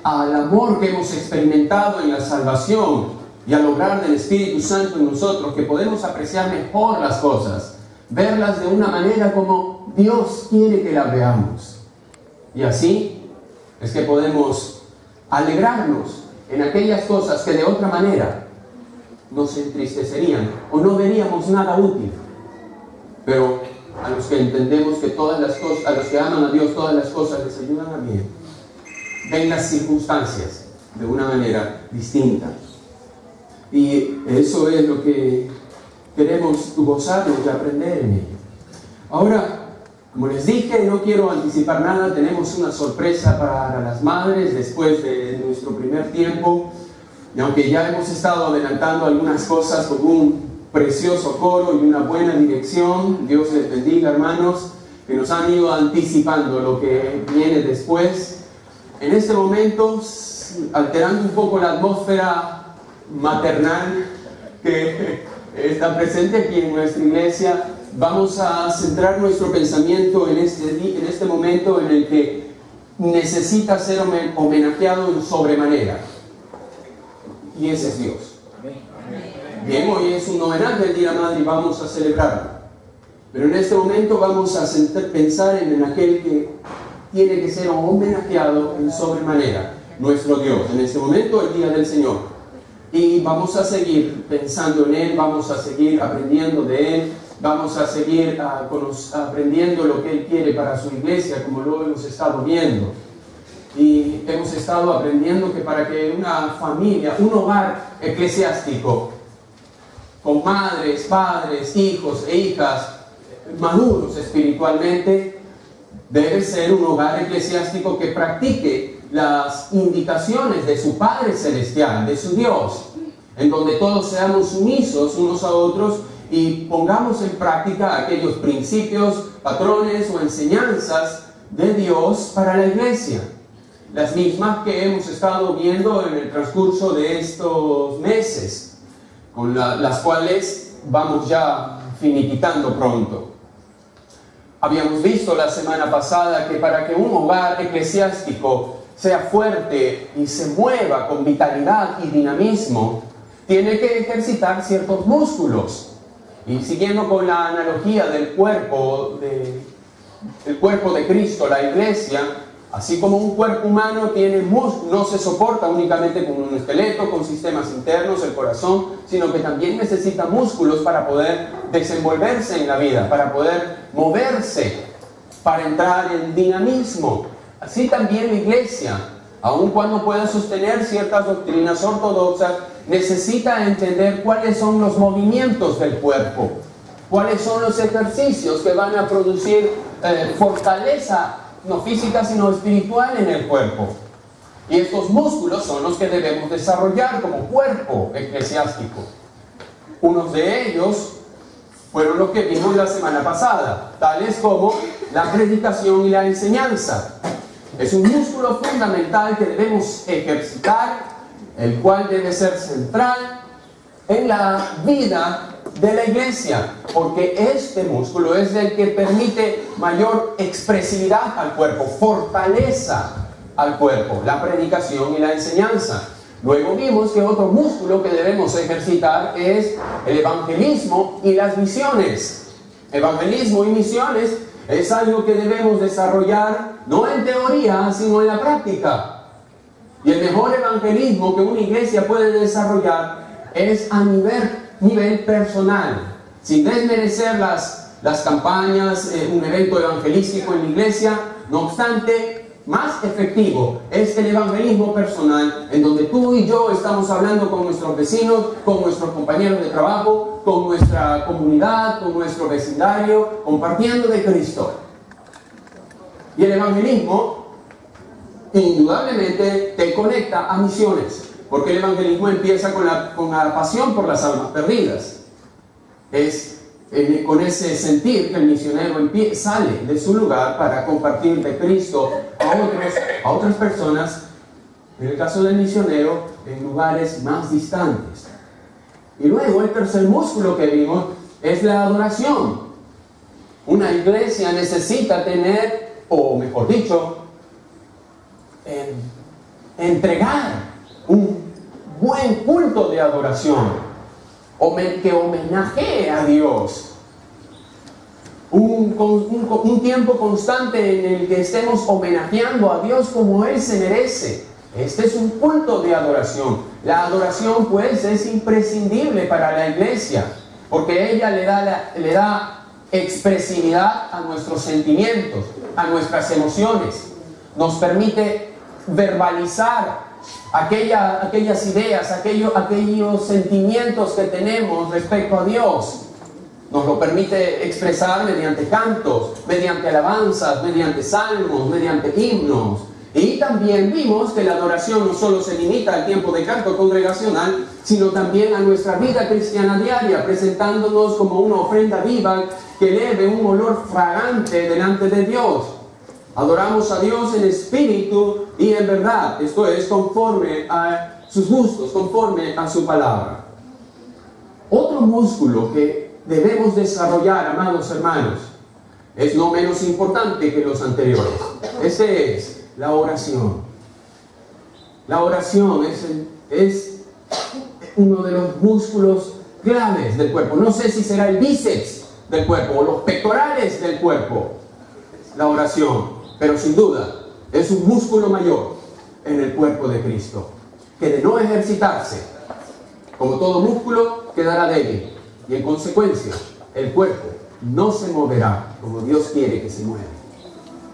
al amor que hemos experimentado en la salvación y al obrar del Espíritu Santo en nosotros, que podemos apreciar mejor las cosas, verlas de una manera como Dios quiere que las veamos. Y así es que podemos alegrarnos en aquellas cosas que de otra manera nos entristecerían o no veríamos nada útil. Pero a los que entendemos que todas las cosas, a los que aman a Dios, todas las cosas les ayudan a bien, ven las circunstancias de una manera distinta. Y eso es lo que queremos gozarnos de aprender en ello. Ahora, como les dije, no quiero anticipar nada. Tenemos una sorpresa para las madres después de nuestro primer tiempo. Y aunque ya hemos estado adelantando algunas cosas con un precioso coro y una buena dirección, Dios les bendiga, hermanos, que nos han ido anticipando lo que viene después. En este momento, alterando un poco la atmósfera maternal que está presente aquí en nuestra iglesia, vamos a centrar nuestro pensamiento en este momento en el que necesita ser homenajeado en sobremanera. Y ese es Dios. Bien, hoy es un homenaje al Día de la Madre y vamos a celebrarlo. Pero en este momento vamos a pensar en aquel que tiene que ser homenajeado en sobremanera, nuestro Dios. En este momento, el Día del Señor. Y vamos a seguir pensando en Él, vamos a seguir aprendiendo de Él, vamos a seguir aprendiendo lo que Él quiere para su iglesia, como lo hemos estado viendo. Y hemos estado aprendiendo que para que una familia, un hogar eclesiástico, con madres, padres, hijos e hijas maduros espiritualmente, debe ser un hogar eclesiástico que practique las indicaciones de su Padre Celestial, de su Dios, en donde todos seamos sumisos unos a otros y pongamos en práctica aquellos principios, patrones o enseñanzas de Dios para la iglesia. Las mismas que hemos estado viendo en el transcurso de estos meses, con las cuales vamos ya finiquitando pronto. Habíamos visto la semana pasada que para que un hogar eclesiástico sea fuerte y se mueva con vitalidad y dinamismo, tiene que ejercitar ciertos músculos. Y siguiendo con la analogía del cuerpo de Cristo, la iglesia, así como un cuerpo humano tiene no se soporta únicamente con un esqueleto, con sistemas internos, el corazón, sino que también necesita músculos para poder desenvolverse en la vida, para poder moverse, para entrar en dinamismo. Así también la iglesia, aun cuando pueda sostener ciertas doctrinas ortodoxas, necesita entender cuáles son los movimientos del cuerpo, cuáles son los ejercicios que van a producir fortaleza, no física sino espiritual en el cuerpo. Y estos músculos son los que debemos desarrollar como cuerpo eclesiástico. Unos de ellos fueron los que vimos la semana pasada, tales como la predicación y la enseñanza. Es un músculo fundamental que debemos ejercitar, el cual debe ser central en la vida de la iglesia, porque este músculo es el que permite mayor expresividad al cuerpo, fortaleza al cuerpo, la predicación y la enseñanza. Luego vimos que otro músculo que debemos ejercitar es el evangelismo y las misiones. Evangelismo y misiones es algo que debemos desarrollar no en teoría, sino en la práctica. Y el mejor evangelismo que una iglesia puede desarrollar es a nivel personal, sin desmerecer las campañas, un evento evangelístico en la iglesia. No obstante, más efectivo es el evangelismo personal, en donde tú y yo estamos hablando con nuestros vecinos, con nuestros compañeros de trabajo, con nuestra comunidad, con nuestro vecindario, compartiendo de Cristo. Y el evangelismo indudablemente te conecta a misiones, porque el evangelismo empieza con la pasión por las almas perdidas. Es con ese sentir que el misionero sale de su lugar para compartir de Cristo a otras personas, en el caso del misionero, en lugares más distantes. Y luego el tercer músculo que vimos es la adoración. Una iglesia necesita tener, o mejor dicho, entregar un buen culto de adoración, que homenajee a Dios. Un tiempo constante en el que estemos homenajeando a Dios como Él se merece. Este es un culto de adoración. La adoración, pues, es imprescindible para la iglesia, porque ella le da expresividad a nuestros sentimientos, a nuestras emociones. Nos permite verbalizar aquellas ideas, aquellos sentimientos que tenemos respecto a Dios. Nos lo permite expresar mediante cantos, mediante alabanzas, mediante salmos, mediante himnos. Y también vimos que la adoración no solo se limita al tiempo de canto congregacional, sino también a nuestra vida cristiana diaria, presentándonos como una ofrenda viva que eleve un olor fragante delante de Dios. Adoramos a Dios en espíritu y en verdad, esto es conforme a sus gustos, conforme a su palabra. Otro músculo que debemos desarrollar, amados hermanos, es no menos importante que los anteriores. Ese es la oración. La oración es uno de los músculos claves del cuerpo. No sé si será el bíceps del cuerpo o los pectorales del cuerpo, la oración. Pero sin duda es un músculo mayor en el cuerpo de Cristo, que de no ejercitarse, como todo músculo, quedará débil. Y en consecuencia, el cuerpo no se moverá como Dios quiere que se mueva.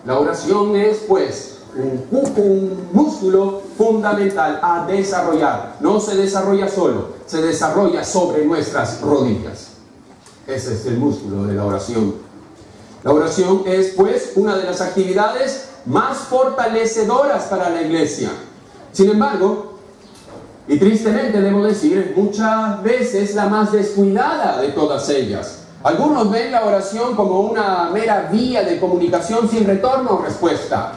La oración es, pues, un músculo fundamental a desarrollar. No se desarrolla solo, se desarrolla sobre nuestras rodillas. Ese es el músculo de la oración. La oración es, pues, una de las actividades más fortalecedoras para la iglesia. Sin embargo, y tristemente debo decir, muchas veces la más descuidada de todas ellas. Algunos ven la oración como una mera vía de comunicación sin retorno o respuesta.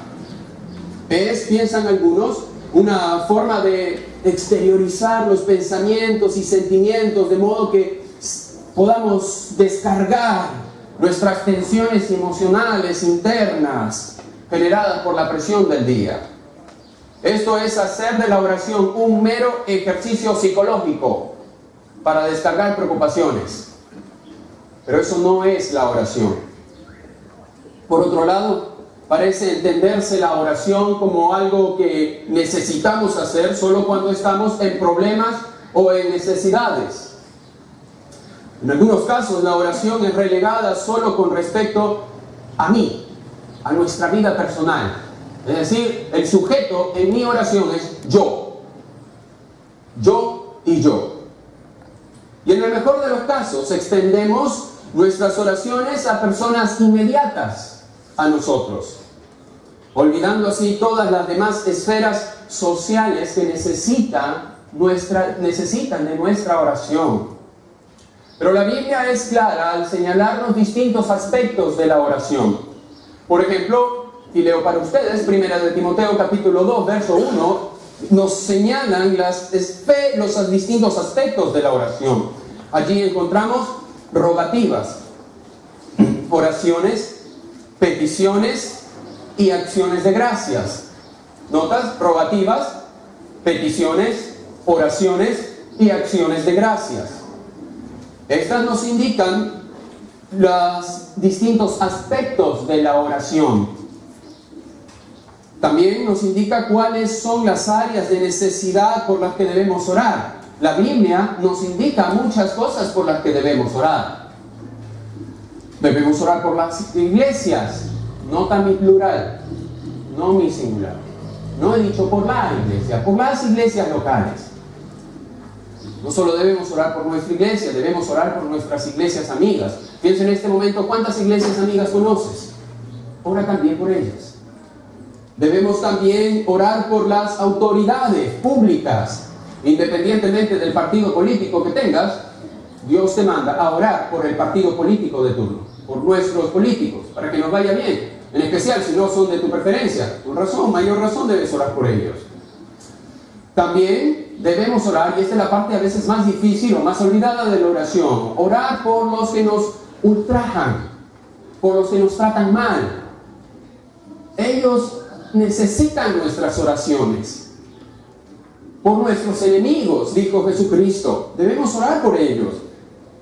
Piensan algunos, una forma de exteriorizar los pensamientos y sentimientos de modo que podamos descargar nuestras tensiones emocionales internas generadas por la presión del día. Esto es hacer de la oración un mero ejercicio psicológico para descargar preocupaciones. Pero eso no es la oración. Por otro lado, parece entenderse la oración como algo que necesitamos hacer solo cuando estamos en problemas o en necesidades. En algunos casos la oración es relegada solo con respecto a mí, a nuestra vida personal. Es decir, el sujeto en mi oración es yo. Yo y yo. Y en el mejor de los casos extendemos nuestras oraciones a personas inmediatas a nosotros, olvidando así todas las demás esferas sociales que necesitan de nuestra oración. Pero la Biblia es clara al señalarnos distintos aspectos de la oración. Por ejemplo, y leo para ustedes, 1 de Timoteo capítulo 2, verso 1, nos señalan los distintos aspectos de la oración. Allí encontramos rogativas, oraciones, peticiones y acciones de gracias. ¿Notas? Rogativas, peticiones, oraciones y acciones de gracias. Estas nos indican los distintos aspectos de la oración. También nos indica cuáles son las áreas de necesidad por las que debemos orar. La Biblia nos indica muchas cosas por las que debemos orar. Debemos orar por las iglesias, nota mi plural, no mi singular. No he dicho por la iglesia, por las iglesias locales. No solo debemos orar por nuestra iglesia, debemos orar por nuestras iglesias amigas. Piensa en este momento, ¿cuántas iglesias amigas conoces? Ora también por ellas. Debemos también orar por las autoridades públicas. Independientemente del partido político que tengas, Dios te manda a orar por el partido político de turno, por nuestros políticos, para que nos vaya bien. En especial si no son de tu preferencia. Con razón, mayor razón debes orar por ellos. También debemos orar, y esta es la parte a veces más difícil o más olvidada de la oración, orar por los que nos ultrajan, por los que nos tratan mal. Ellos necesitan nuestras oraciones. por nuestros enemigos, dijo Jesucristo. Debemos orar por ellos.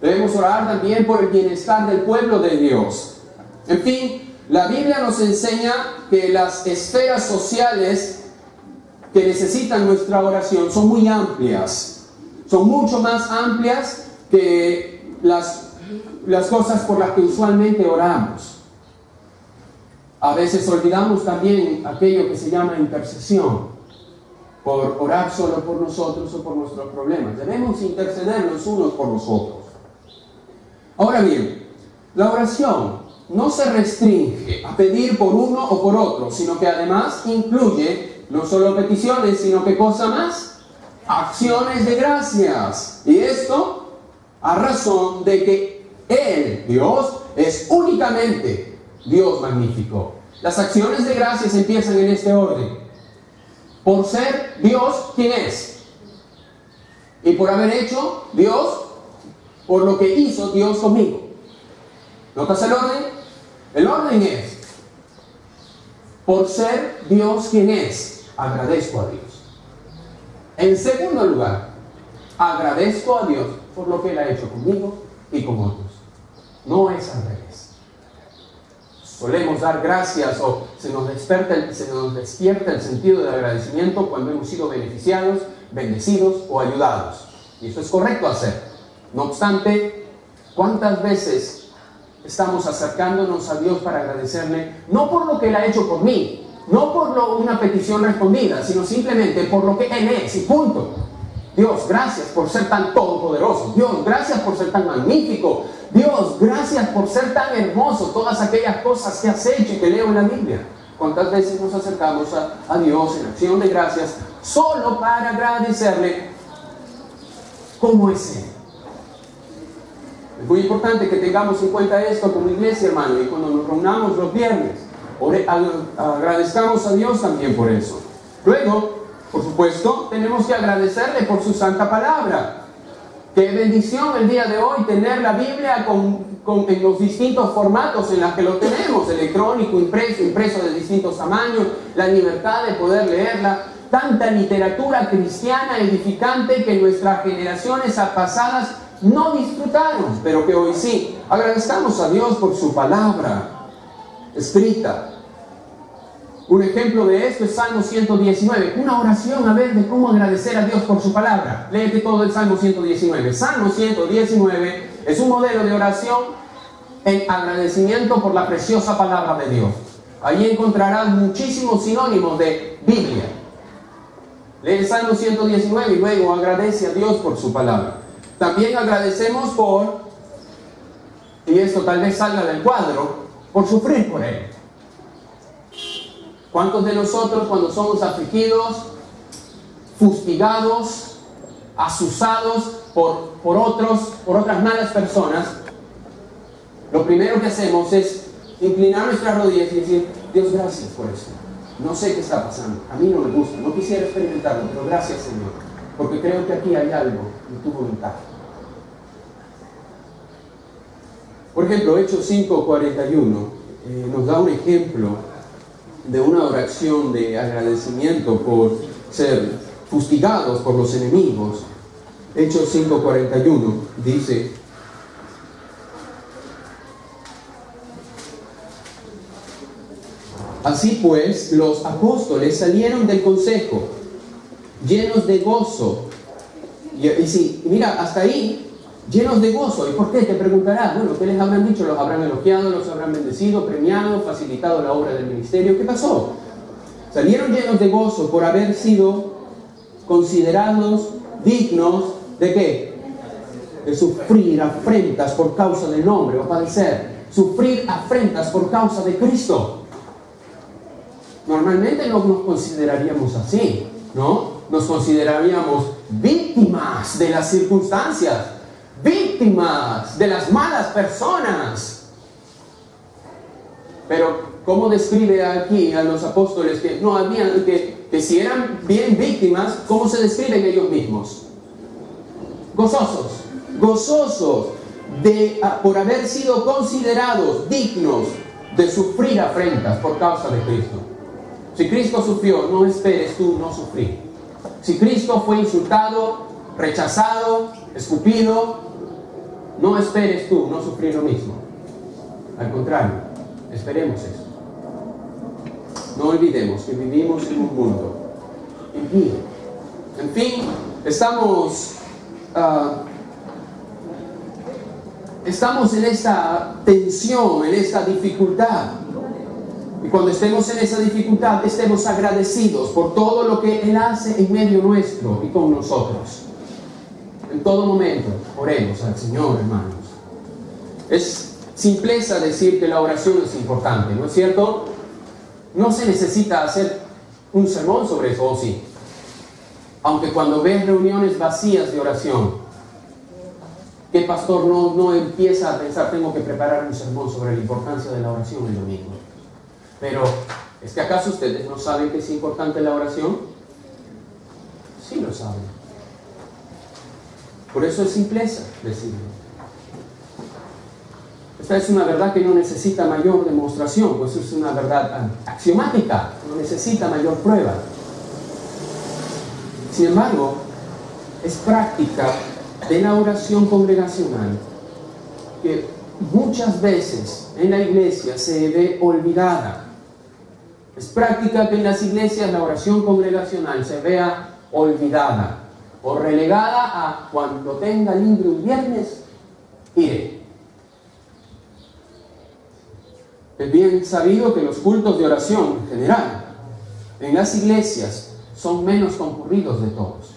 Debemos orar también por el bienestar del pueblo de Dios. En fin, la Biblia nos enseña que las esferas sociales que necesitan nuestra oración son muy amplias. Son mucho más amplias que las cosas por las que usualmente oramos. A veces olvidamos también aquello que se llama intercesión, por orar solo por nosotros o por nuestros problemas. Debemos interceder los unos por los otros. Ahora bien, la oración no se restringe a pedir por uno o por otro, sino que además incluye no solo peticiones, sino que cosa más, acciones de gracias. Y esto a razón de que Él, Dios, es únicamente Dios magnífico. Las acciones de gracias empiezan en este orden. Por ser Dios quien es. Y por haber hecho Dios, por lo que hizo Dios conmigo. ¿Notas el orden? El orden es, por ser Dios quien es, agradezco a Dios. En segundo lugar, agradezco a Dios por lo que Él ha hecho conmigo y con otros. No es al revés. Solemos dar gracias o se nos despierta el sentido de agradecimiento cuando hemos sido beneficiados, bendecidos o ayudados. Y eso es correcto hacer. No obstante, ¿cuántas veces estamos acercándonos a Dios para agradecerle? No por lo que Él ha hecho por mí, no por una petición respondida, sino simplemente por lo que Él es y punto. Dios, gracias por ser tan todopoderoso. Dios, gracias por ser tan magnífico. Dios, gracias por ser tan hermoso. Todas aquellas cosas que has hecho y que leo en la Biblia. ¿Cuántas veces nos acercamos a Dios en acción de gracias solo para agradecerle cómo es Él? Es muy importante que tengamos en cuenta esto como iglesia, hermano, y cuando nos reunamos los viernes, agradezcamos a Dios también por eso. Luego, por supuesto, tenemos que agradecerle por su santa palabra. Qué bendición el día de hoy tener la Biblia en los distintos formatos en los que lo tenemos, electrónico, impreso de distintos tamaños, la libertad de poder leerla, tanta literatura cristiana edificante que nuestras generaciones pasadas no disfrutaron, pero que hoy sí. Agradezcamos a Dios por su palabra escrita. Un ejemplo de esto es Salmo 119, una oración a ver de cómo agradecer a Dios por su palabra. Léete todo el Salmo 119. Salmo 119 es un modelo de oración en agradecimiento por la preciosa palabra de Dios. Allí encontrarás muchísimos sinónimos de Biblia. Lee el Salmo 119 y luego agradece a Dios por su palabra. También agradecemos y esto tal vez salga del cuadro, por sufrir por Él. ¿Cuántos de nosotros cuando somos afligidos, fustigados, asusados por otras malas personas, lo primero que hacemos es inclinar nuestras rodillas y decir, Dios, gracias por esto. No sé qué está pasando, a mí no me gusta, no quisiera experimentarlo, pero gracias, Señor, porque creo que aquí hay algo en tu voluntad. Por ejemplo, Hechos 5:41 nos da un ejemplo de una oración de agradecimiento por ser fustigados por los enemigos. Hechos 5:41 dice: así pues, los apóstoles salieron del consejo llenos de gozo. Y sí, mira, hasta ahí, llenos de gozo. ¿Y por qué? Te preguntarás. Bueno, ¿qué les habrán dicho? ¿Los habrán elogiado? ¿Los habrán bendecido, premiado, facilitado la obra del ministerio? ¿Qué pasó? Salieron llenos de gozo por haber sido considerados dignos ¿de qué? De sufrir afrentas por causa del nombre o padecer. Sufrir afrentas por causa de Cristo. Normalmente no nos consideraríamos así, ¿no? Nos consideraríamos víctimas de las circunstancias, víctimas de las malas personas. Pero, ¿cómo describe aquí a los apóstoles que no habían, que si eran bien víctimas, cómo se describen ellos mismos? Gozosos, gozosos por haber sido considerados dignos de sufrir afrentas por causa de Cristo. Si Cristo sufrió, no esperes tú no sufrir. Si Cristo fue insultado, rechazado, escupido, no esperes tú no sufrir lo mismo. Al contrario, esperemos eso. No olvidemos que vivimos en un mundo impío. En fin, estamos en esta tensión, en esta dificultad. Y cuando estemos en esa dificultad, estemos agradecidos por todo lo que Él hace en medio nuestro y con nosotros. En todo momento, oremos al Señor, hermanos. Es simpleza decir que la oración es importante, ¿no es cierto? No se necesita hacer un sermón sobre eso, ¿o sí? Aunque cuando ves reuniones vacías de oración, ¿qué pastor no empieza a pensar, tengo que preparar un sermón sobre la importancia de la oración el domingo? Pero, ¿es que acaso ustedes no saben que es importante la oración? Sí lo saben. Por eso es simpleza decirlo. Esta es una verdad que no necesita mayor demostración, pues es una verdad axiomática, no necesita mayor prueba. Sin embargo, es práctica de la oración congregacional que muchas veces en la iglesia se ve olvidada. Es práctica que en las iglesias la oración congregacional se vea olvidada o relegada a cuando tenga libre un viernes, iré. Es bien sabido que los cultos de oración en general en las iglesias son menos concurridos de todos.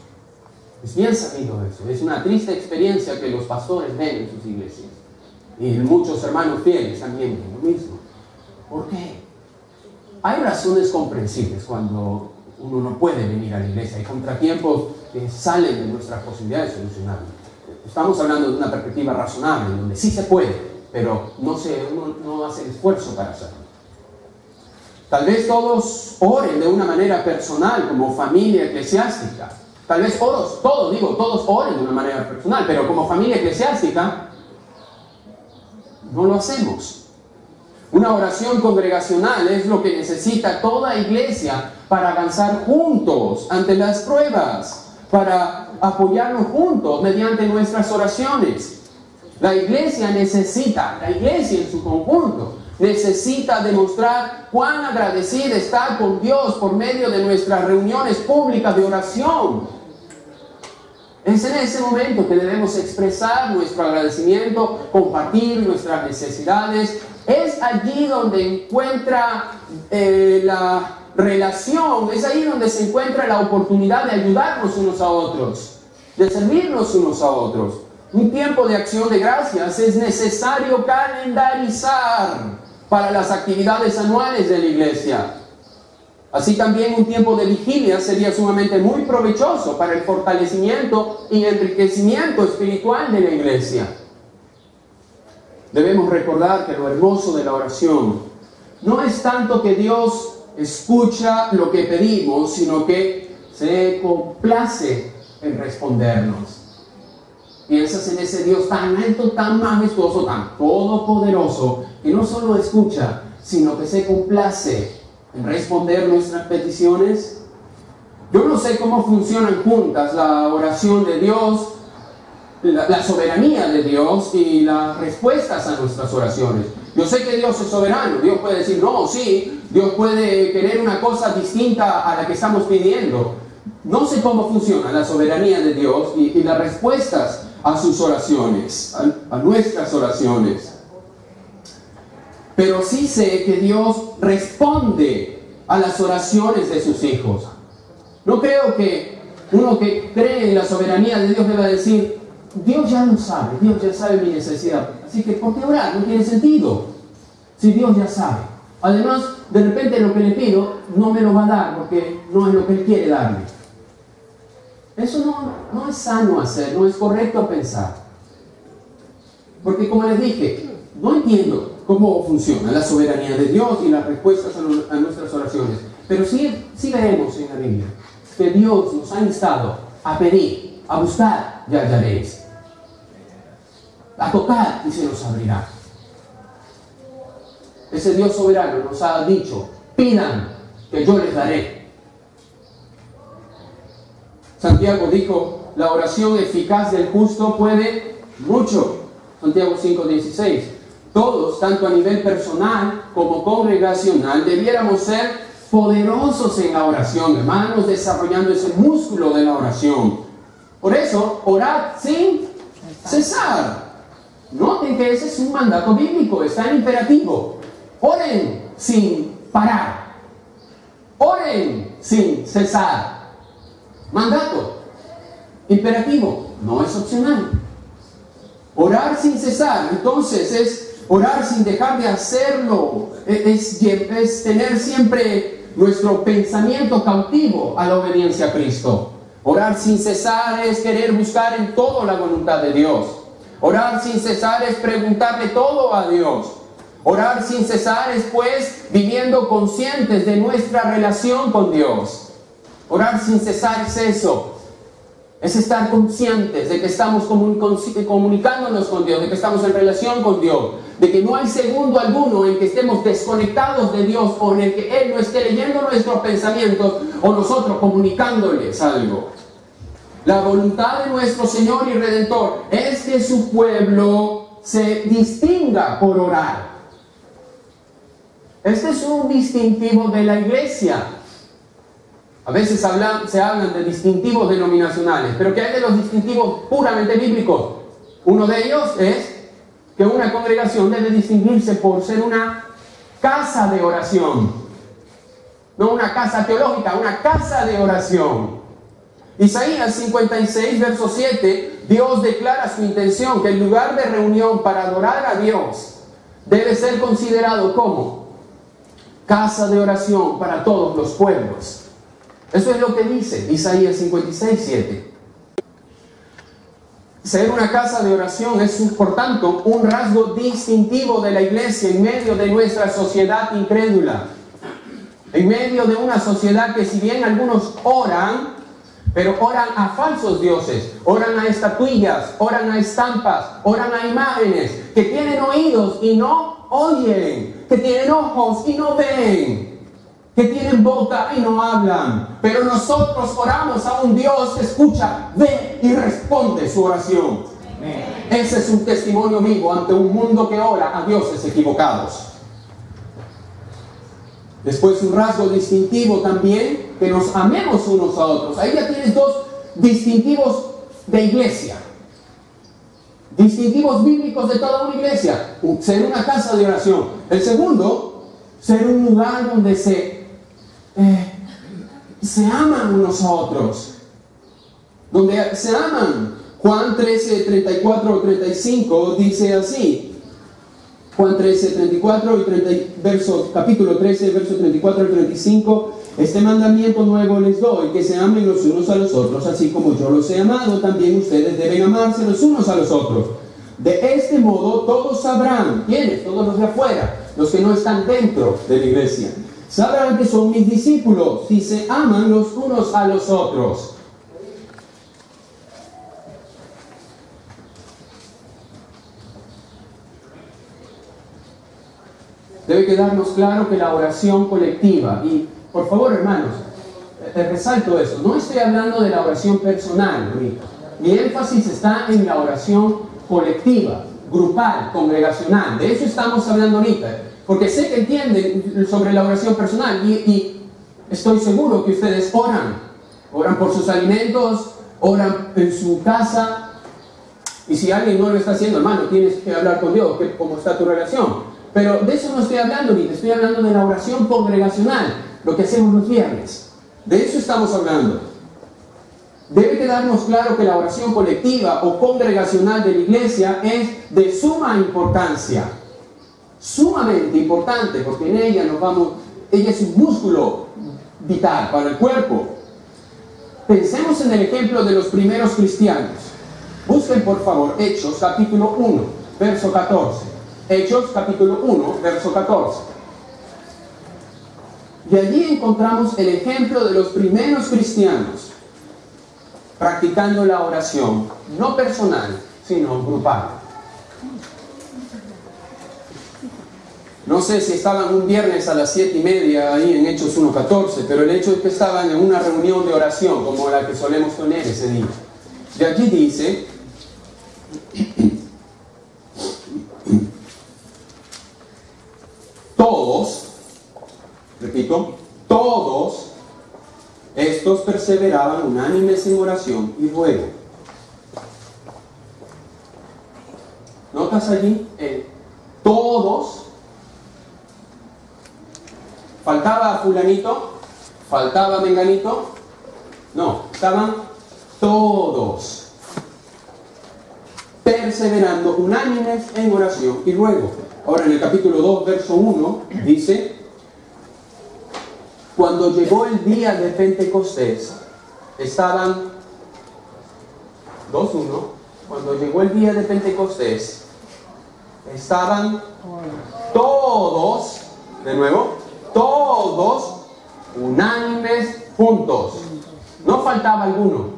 Es bien sabido eso. Es una triste experiencia que los pastores ven en sus iglesias. Y muchos hermanos fieles también ven lo mismo. ¿Por qué? Hay razones comprensibles cuando uno no puede venir a la iglesia. Hay contratiempos que salen de nuestras posibilidades de solucionarlo. Estamos hablando de una perspectiva razonable, donde sí se puede, pero uno no hace el esfuerzo para hacerlo. Tal vez todos oren de una manera personal, como familia eclesiástica. Tal vez todos oren de una manera personal, pero como familia eclesiástica no lo hacemos. Una oración congregacional es lo que necesita toda iglesia para avanzar juntos ante las pruebas, para apoyarnos juntos mediante nuestras oraciones. La iglesia en su conjunto, necesita demostrar cuán agradecida está con Dios por medio de nuestras reuniones públicas de oración. Es en ese momento que debemos expresar nuestro agradecimiento, compartir nuestras necesidades. Es allí donde encuentra la relación, es ahí donde se encuentra la oportunidad de ayudarnos unos a otros, de servirnos unos a otros. Un tiempo de acción de gracias es necesario calendarizar para las actividades anuales de la iglesia. Así también un tiempo de vigilia sería sumamente muy provechoso para el fortalecimiento y enriquecimiento espiritual de la iglesia. Debemos recordar que lo hermoso de la oración no es tanto que Dios escucha lo que pedimos, sino que se complace en respondernos. Piensas en ese Dios tan alto, tan majestuoso, tan todopoderoso, que no solo escucha, sino que se complace en responder nuestras peticiones. Yo no sé cómo funcionan juntas la oración de Dios, la soberanía de Dios y las respuestas a nuestras oraciones. Yo sé que Dios es soberano. Dios puede decir no, sí. Dios puede querer una cosa distinta a la que estamos pidiendo. No sé cómo funciona la soberanía de Dios y las respuestas a sus oraciones, a nuestras oraciones. Pero sí sé que Dios responde a las oraciones de sus hijos. No creo que uno que cree en la soberanía de Dios deba decir, Dios ya lo sabe, Dios ya sabe mi necesidad, así que ¿por qué orar? No tiene sentido. Si Dios ya sabe. Además, de repente lo que le pido no me lo va a dar porque no es lo que Él quiere darme. Eso no es sano hacer, no es correcto pensar. Porque como les dije, no entiendo cómo funciona la soberanía de Dios y las respuestas a nuestras oraciones. Pero sí veremos en la Biblia que Dios nos ha instado a pedir, a buscar, y hallaréis. A tocar y se nos abrirá. Ese Dios soberano nos ha dicho, pidan que yo les daré. Santiago dijo, la oración eficaz del justo puede mucho. Santiago 5:16. Todos, tanto a nivel personal como congregacional, debiéramos ser poderosos en la oración, hermanos, desarrollando ese músculo de la oración. Por eso, orad sin cesar. Noten que ese es un mandato bíblico, está en imperativo. Oren sin parar. Oren sin cesar. Mandato. Imperativo, no es opcional. Orar sin cesar, entonces es orar sin dejar de hacerlo, es tener siempre nuestro pensamiento cautivo a la obediencia a Cristo. Orar sin cesar es querer buscar en todo la voluntad de Dios. Orar sin cesar es preguntarle todo a Dios. Orar sin cesar es pues viviendo conscientes de nuestra relación con Dios. Orar sin cesar es eso. Es estar conscientes de que estamos comunicándonos con Dios, de que estamos en relación con Dios, de que no hay segundo alguno en que estemos desconectados de Dios o en el que Él no esté leyendo nuestros pensamientos o nosotros comunicándoles algo. La voluntad de nuestro Señor y Redentor es que su pueblo se distinga por orar. Este es un distintivo de la iglesia. A veces se hablan de distintivos denominacionales, pero ¿qué hay de los distintivos puramente bíblicos? Uno de ellos es que una congregación debe distinguirse por ser una casa de oración. No una casa teológica, una casa de oración. Isaías 56, verso 7, Dios declara su intención que el lugar de reunión para adorar a Dios debe ser considerado como casa de oración para todos los pueblos. Eso es lo que dice Isaías 56, 7. Ser una casa de oración es, por tanto, un rasgo distintivo de la iglesia en medio de nuestra sociedad incrédula. En medio de una sociedad que, si bien algunos oran, pero oran a falsos dioses, oran a estatuillas, oran a estampas, oran a imágenes, que tienen oídos y no oyen, que tienen ojos y no ven, que tienen boca y no hablan. Pero nosotros oramos a un Dios que escucha, ve y responde su oración. Ese es un testimonio vivo ante un mundo que ora a dioses equivocados. Después, un rasgo distintivo también, que nos amemos unos a otros. Ahí ya tienes dos distintivos de iglesia. Distintivos bíblicos de toda una iglesia. Ser una casa de oración. El segundo, ser un lugar donde se aman unos a otros. Donde se aman. Juan 13, 34 o 35 dice así. Juan 13, 34 y capítulo 13, verso 34 al 35. Este mandamiento nuevo les doy, que se amen los unos a los otros, así como yo los he amado, también ustedes deben amarse los unos a los otros. De este modo todos sabrán, ¿quiénes? Todos los de afuera, los que no están dentro de la iglesia, sabrán que son mis discípulos, si se aman los unos a los otros. Debe quedarnos claro que la oración colectiva, y por favor hermanos, resalto eso, no estoy hablando de la oración personal ahorita. Mi énfasis está en la oración colectiva, grupal, congregacional. De eso estamos hablando ahorita, porque sé que entienden sobre la oración personal y estoy seguro que ustedes oran por sus alimentos, oran en su casa, y si alguien no lo está haciendo, hermano, tienes que hablar con Dios, cómo está tu relación. Pero de eso no estoy hablando ahorita, estoy hablando de la oración congregacional, lo que hacemos los viernes. De eso estamos hablando. Debe quedarnos claro que la oración colectiva o congregacional de la iglesia es de suma importancia. Sumamente importante, porque en ella ella es un músculo vital para el cuerpo. Pensemos en el ejemplo de los primeros cristianos. Busquen por favor Hechos capítulo 1, verso 14. Hechos capítulo 1, verso 14. Y allí encontramos el ejemplo de los primeros cristianos practicando la oración, no personal, sino grupal. No sé si estaban un viernes a las 7:30 ahí en Hechos 1:14, pero el hecho es que estaban en una reunión de oración como la que solemos tener ese día. Y aquí dice, todos, repito, todos estos perseveraban unánimes en oración y ruego. ¿Notas allí? Todos. ¿Faltaba fulanito? ¿Faltaba menganito? No, estaban todos perseverando unánimes en oración y ruego. Ahora en el capítulo 2, verso 1, dice: cuando llegó el día de Pentecostés, estaban 2:1. Cuando llegó el día de Pentecostés, estaban todos, de nuevo, todos unánimes juntos. No faltaba alguno,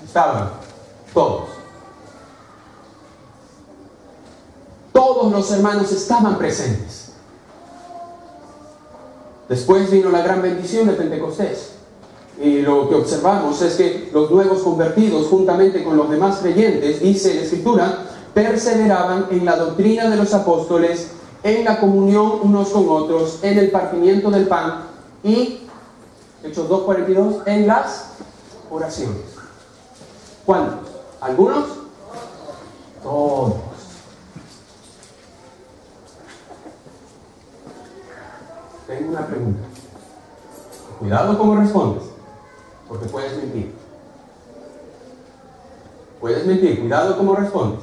estaban todos. Todos los hermanos estaban presentes. Después vino la gran bendición de Pentecostés. Y lo que observamos es que los nuevos convertidos, juntamente con los demás creyentes, dice la Escritura, perseveraban en la doctrina de los apóstoles, en la comunión unos con otros, en el partimiento del pan y, Hechos 2:42, en las oraciones. ¿Cuántos? ¿Algunos? Todos. Tengo una pregunta. Cuidado cómo respondes, porque puedes mentir. Puedes mentir, cuidado cómo respondes.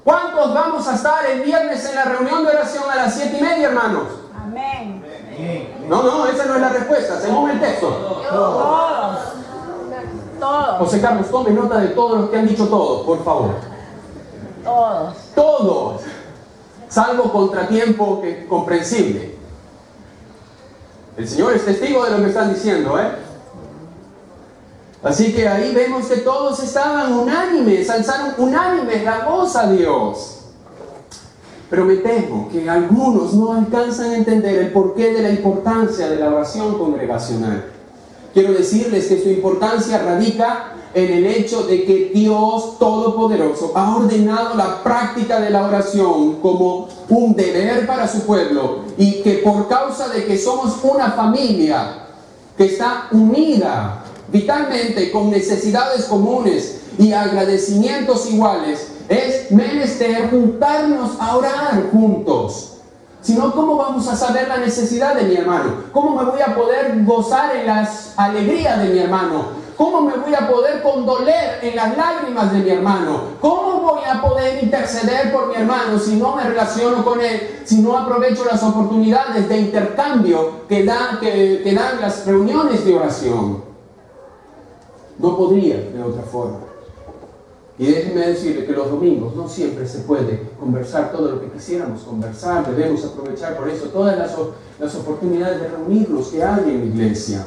¿Cuántos vamos a estar el viernes en la reunión de oración a las 7:30, hermanos? Amén. No, esa no es la respuesta, según el texto. Todos. Todos. José Carlos, tome nota de todos los que han dicho todos, por favor. Todos. Todos. Salvo contratiempo que comprensible. El Señor es testigo de lo que están diciendo, ¿eh? Así que ahí vemos que todos estaban unánimes, alzaron unánimes la voz a Dios. Pero me temo que algunos no alcanzan a entender el porqué de la importancia de la oración congregacional. Quiero decirles que su importancia radica en el hecho de que Dios Todopoderoso ha ordenado la práctica de la oración como un deber para su pueblo, y que por causa de que somos una familia que está unida vitalmente con necesidades comunes y agradecimientos iguales, es menester juntarnos a orar juntos. Si no, ¿cómo vamos a saber la necesidad de mi hermano? ¿Cómo me voy a poder gozar en las alegrías de mi hermano? ¿Cómo me voy a poder condoler en las lágrimas de mi hermano? ¿Cómo voy a poder interceder por mi hermano si no me relaciono con él? Si no aprovecho las oportunidades de intercambio que dan las reuniones de oración. No podría de otra forma. Y déjenme decirle que los domingos no siempre se puede conversar todo lo que quisiéramos conversar. Debemos aprovechar por eso todas las oportunidades de reunirnos que hay en la iglesia.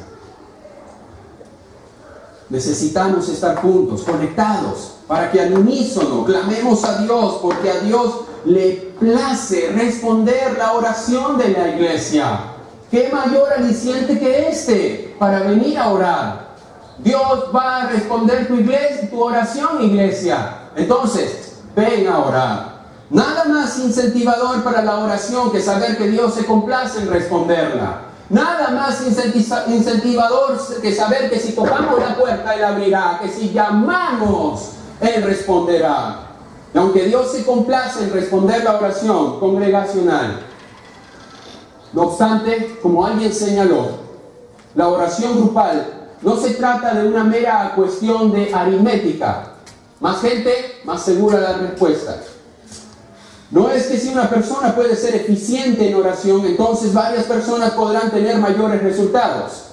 Necesitamos estar juntos, conectados, para que al unísono clamemos a Dios, porque a Dios le place responder la oración de la iglesia. ¿Qué mayor aliciente que este para venir a orar? Dios va a responder tu oración, iglesia. Entonces, ven a orar. Nada más incentivador para la oración que saber que Dios se complace en responderla. Nada más incentivador que saber que si tocamos la puerta, Él abrirá, que si llamamos, Él responderá. Y aunque Dios se complace en responder la oración congregacional, no obstante, como alguien señaló, la oración grupal no se trata de una mera cuestión de aritmética. Más gente, más segura la respuesta. No es que si una persona puede ser eficiente en oración, entonces varias personas podrán tener mayores resultados.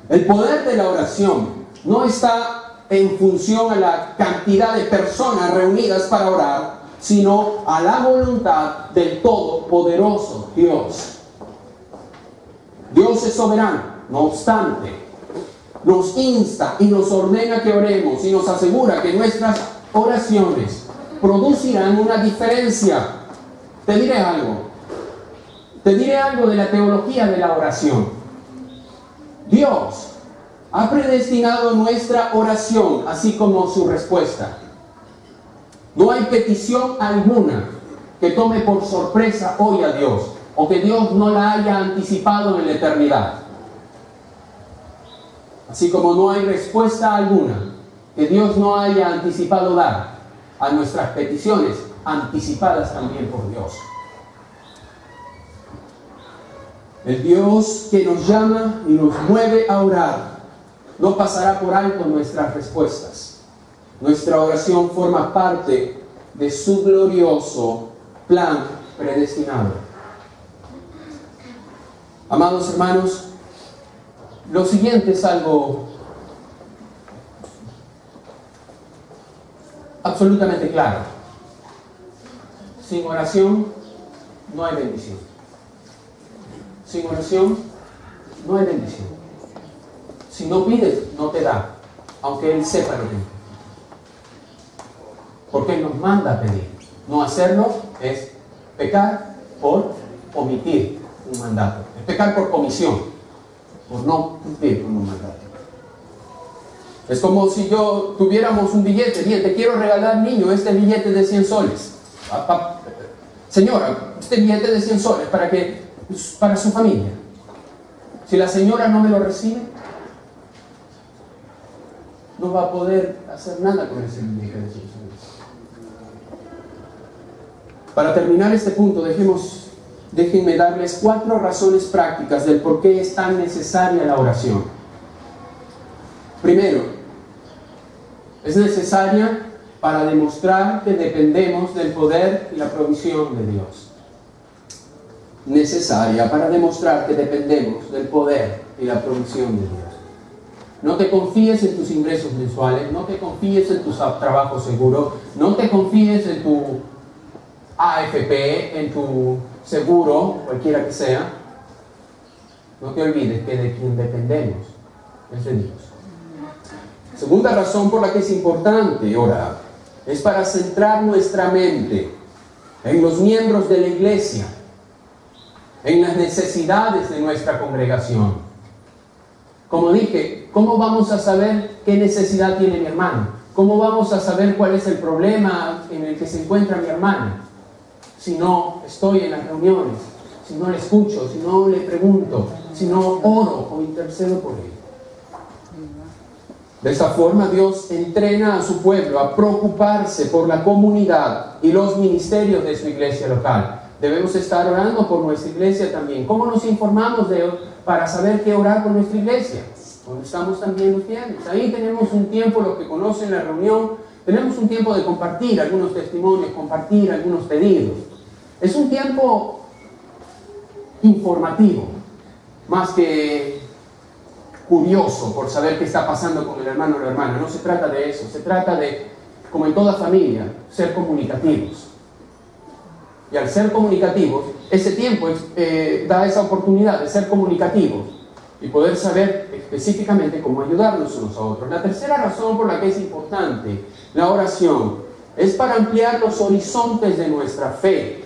El poder de la oración no está en función a la cantidad de personas reunidas para orar, sino a la voluntad del Todopoderoso Dios. Dios es soberano, no obstante, nos insta y nos ordena que oremos y nos asegura que nuestras oraciones producirán una diferencia. Te diré algo. Te diré algo de la teología de la oración. Dios ha predestinado nuestra oración, así como su respuesta. No hay petición alguna que tome por sorpresa hoy a Dios, o que Dios no la haya anticipado en la eternidad. Así como no hay respuesta alguna que Dios no haya anticipado dar a nuestras peticiones, anticipadas también por Dios. El Dios que nos llama y nos mueve a orar no pasará por alto nuestras respuestas. Nuestra oración forma parte de su glorioso plan predestinado. Amados hermanos, lo siguiente es algo absolutamente claro. Sin oración no hay bendición. Sin oración no hay bendición. Si no pides, no te da, aunque Él sepa lo que es. Porque Él nos manda a pedir. No hacerlo es pecar por omitir un mandato. Es pecar por omisión, por no cumplir con un mandato. Es como si yo tuviéramos un billete. Bien, te quiero regalar, niño, este billete de 100 soles. Señora, este billete de 100 soles para su familia. Si la señora no me lo recibe, no va a poder hacer nada con ese billete de 100 soles. Para terminar este punto, déjenme darles 4 razones prácticas del por qué es tan necesaria la oración. Primero, es necesaria para demostrar que dependemos del poder y la provisión de Dios. Necesaria para demostrar que dependemos del poder y la provisión de Dios. No te confíes en tus ingresos mensuales, no te confíes en tu trabajo seguro, no te confíes en tu AFP, en tu seguro, cualquiera que sea. No te olvides que de quien dependemos es de Dios. Segunda razón por la que es importante orar es para centrar nuestra mente en los miembros de la iglesia, en las necesidades de nuestra congregación. Como dije, ¿cómo vamos a saber qué necesidad tiene mi hermano? ¿Cómo vamos a saber cuál es el problema en el que se encuentra mi hermano? Si no estoy en las reuniones, si no le escucho, si no le pregunto, si no oro o intercedo por él. De esa forma Dios entrena a su pueblo a preocuparse por la comunidad y los ministerios de su iglesia local. Debemos estar orando por nuestra iglesia también. ¿Cómo nos informamos para saber qué orar por nuestra iglesia? Cuando estamos también los viernes. Ahí tenemos un tiempo, los que conocen la reunión, tenemos un tiempo de compartir algunos testimonios, compartir algunos pedidos. Es un tiempo informativo, más que curioso por saber qué está pasando con el hermano o la hermana. No se trata de eso, se trata de, como en toda familia, ser comunicativos. Y al ser comunicativos, ese tiempo da esa oportunidad de ser comunicativos y poder saber específicamente cómo ayudarnos unos a otros. La tercera razón por la que es importante la oración es para ampliar los horizontes de nuestra fe.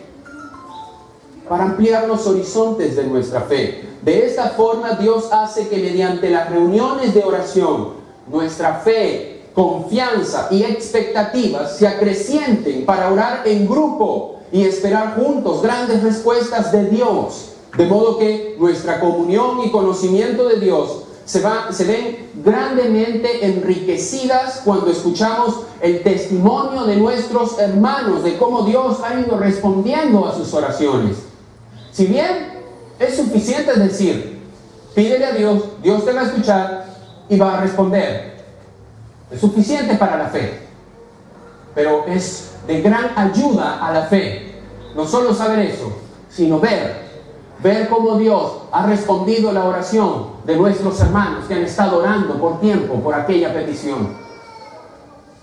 Para ampliar los horizontes de nuestra fe. De esta forma Dios hace que mediante las reuniones de oración nuestra fe, confianza y expectativas se acrecienten para orar en grupo y esperar juntos grandes respuestas de Dios. De modo que nuestra comunión y conocimiento de Dios se ven grandemente enriquecidas cuando escuchamos el testimonio de nuestros hermanos de cómo Dios ha ido respondiendo a sus oraciones. Si bien es suficiente decir, pídele a Dios, Dios te va a escuchar y va a responder. Es suficiente para la fe, pero es de gran ayuda a la fe. No solo saber eso, sino ver cómo Dios ha respondido a la oración de nuestros hermanos que han estado orando por tiempo por aquella petición.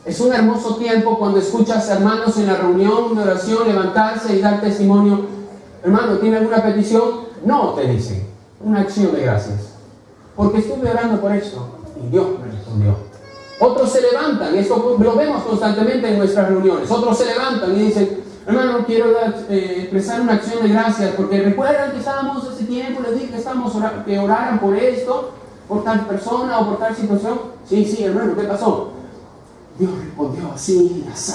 Es un hermoso tiempo cuando escuchas hermanos en la reunión de oración levantarse y dar testimonio. Hermano, ¿tiene alguna petición? No, te dicen. Una acción de gracias. Porque estuve orando por eso y Dios me respondió. Otros se levantan, esto lo vemos constantemente en nuestras reuniones. Otros se levantan y dicen, Hermano, quiero expresar una acción de gracias, porque recuerdan que estábamos hace tiempo, les dije que oraran por esto, por tal persona o por tal situación. Sí, hermano, ¿qué pasó? Dios respondió así, así.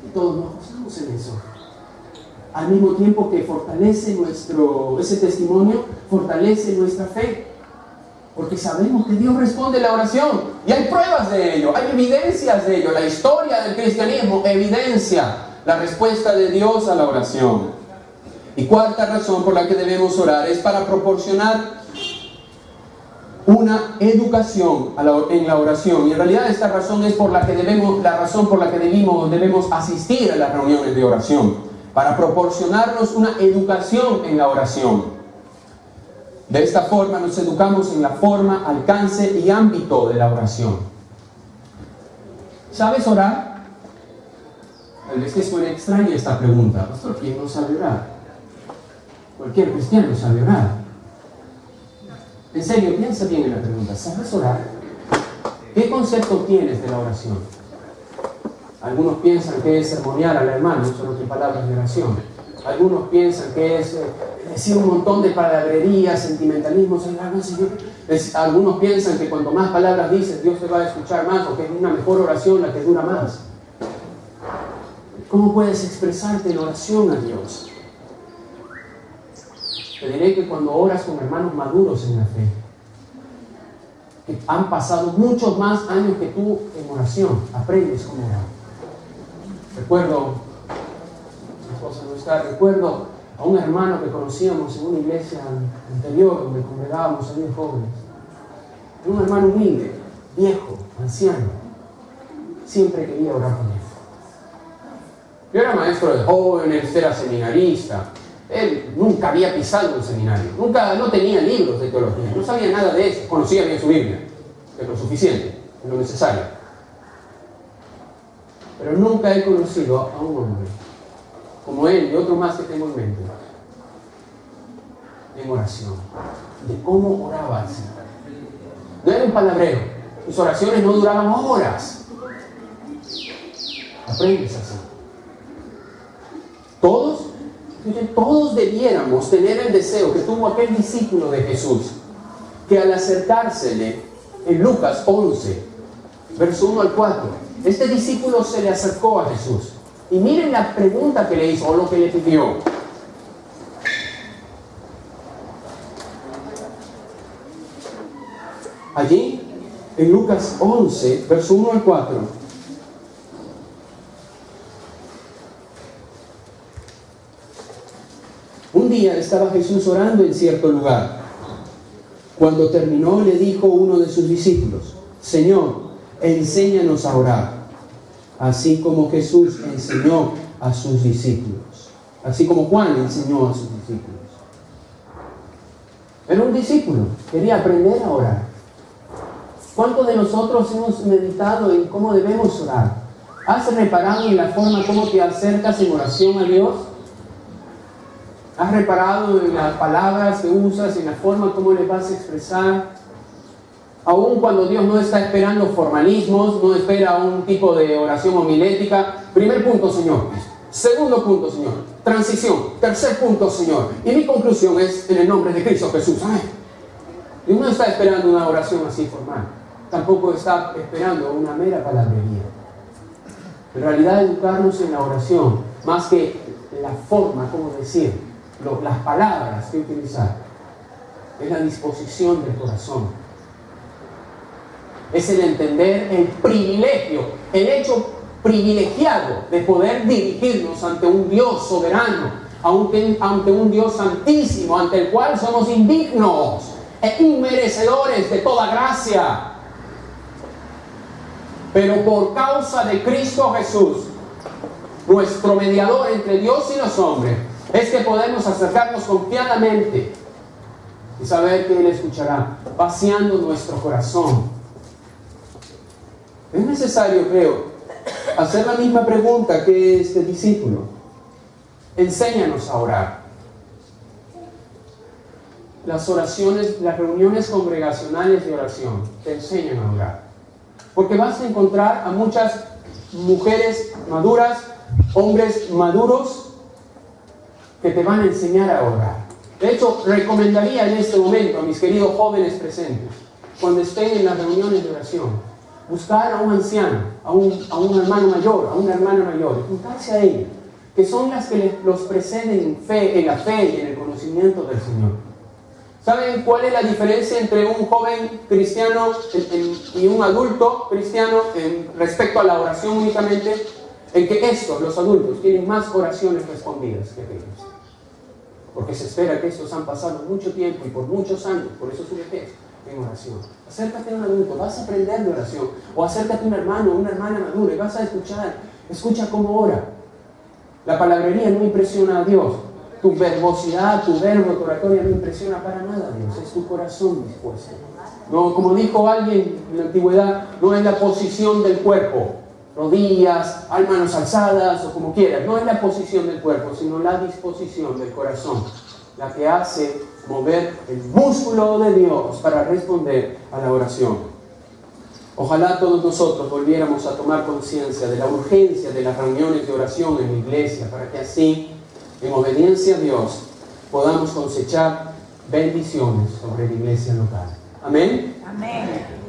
Y todos nos gozamos en eso. Al mismo tiempo que fortalece ese testimonio, fortalece nuestra fe. Porque sabemos que Dios responde la oración. Y hay pruebas de ello, hay evidencias de ello. La historia del cristianismo evidencia la respuesta de Dios a la oración. Y cuarta razón por la que debemos orar es para proporcionar una educación en la oración. Y en realidad esta razón es la razón por la que debemos asistir a las reuniones de oración. Para proporcionarnos una educación en la oración. De esta forma nos educamos en la forma, alcance y ámbito de la oración. ¿Sabes orar? Tal vez que suene extraña esta pregunta. Pastor, ¿quién no sabe orar? Cualquier cristiano sabe orar. En serio, piensa bien en la pregunta. ¿Sabes orar? ¿Qué concepto tienes de la oración? Algunos piensan que es sermonear al hermano, solo que palabras de oración. Algunos piensan que es decir un montón de palabrerías, sentimentalismos. Algunos piensan que cuanto más palabras dices, Dios te va a escuchar más, o que es una mejor oración la que dura más. ¿Cómo puedes expresarte en oración a Dios? Te diré que cuando oras con hermanos maduros en la fe, que han pasado muchos más años que tú en oración, aprendes cómo orar. Recuerdo a un hermano que conocíamos en una iglesia anterior donde congregábamos a 10 jóvenes. Era un hermano humilde, viejo, anciano. Siempre quería orar con él. Yo era maestro de jóvenes, era seminarista. Él nunca había pisado un seminario, no tenía libros de teología, no sabía nada de eso, conocía bien su Biblia, es lo suficiente, es lo necesario. Pero nunca he conocido a un hombre como él y otro más que tengo en mente en oración, de cómo oraba el Señor. No era un palabrero, sus oraciones no duraban horas. Aprendes así. Todos debiéramos tener el deseo que tuvo aquel discípulo de Jesús, que al acercársele en Lucas 11, verso 1 al 4, este discípulo se le acercó a Jesús. Y miren la pregunta que le hizo, o lo que le pidió. Allí, en Lucas 11, verso 1 al 4. Un día estaba Jesús orando en cierto lugar. Cuando terminó, le dijo uno de sus discípulos: Señor, enséñanos a orar, así como Jesús enseñó a sus discípulos, así como Juan enseñó a sus discípulos. Era un discípulo, quería aprender a orar. ¿Cuántos de nosotros hemos meditado en cómo debemos orar? ¿Has reparado en la forma como te acercas en oración a Dios? ¿Has reparado en las palabras que usas, en la forma como le vas a expresar? Aún cuando Dios no está esperando formalismos, no espera un tipo de oración homilética. Primer punto, Señor. Segundo punto, Señor. Transición. Tercer punto, Señor. Y mi conclusión es en el nombre de Cristo Jesús. Amén. Dios no está esperando una oración así formal. Tampoco está esperando una mera palabrería. En realidad, educarnos en la oración, más que la forma, como decir, las palabras que utilizar, es la disposición del corazón. Es el entender el privilegio, el hecho privilegiado de poder dirigirnos ante un Dios soberano, ante un Dios santísimo, ante el cual somos indignos e inmerecedores de toda gracia. Pero por causa de Cristo Jesús, nuestro mediador entre Dios y los hombres, es que podemos acercarnos confiadamente y saber que Él escuchará, vaciando nuestro corazón. Es necesario, creo, hacer la misma pregunta que este discípulo. Enséñanos a orar. Las reuniones congregacionales de oración te enseñan a orar. Porque vas a encontrar a muchas mujeres maduras, hombres maduros que te van a enseñar a orar. De hecho, recomendaría en este momento a mis queridos jóvenes presentes, cuando estén en las reuniones de oración, buscar a un anciano, a un hermano mayor, a una hermana mayor, y juntarse a ellos, que son las que los preceden en la fe y en el conocimiento del Señor. ¿Saben cuál es la diferencia entre un joven cristiano y un adulto cristiano respecto a la oración únicamente? En que estos, los adultos, tienen más oraciones respondidas que aquellos. Porque se espera que estos han pasado mucho tiempo y por muchos años, por eso su vejez, en oración. Acércate a un adulto, vas a aprender de oración. O acércate a un hermano o una hermana madura y vas a escucha cómo ora. La palabrería no impresiona a Dios. Tu verbosidad, tu verbo, tu oratoria no impresiona para nada a Dios. Es tu corazón dispuesto. No, como dijo alguien en la antigüedad, no es la posición del cuerpo, rodillas, manos alzadas o como quieras. No es la posición del cuerpo, sino la disposición del corazón, la que hace mover el músculo de Dios para responder a la oración. Ojalá todos nosotros volviéramos a tomar conciencia de la urgencia de las reuniones de oración en la iglesia, para que así, en obediencia a Dios, podamos cosechar bendiciones sobre la iglesia local. Amén. Amén.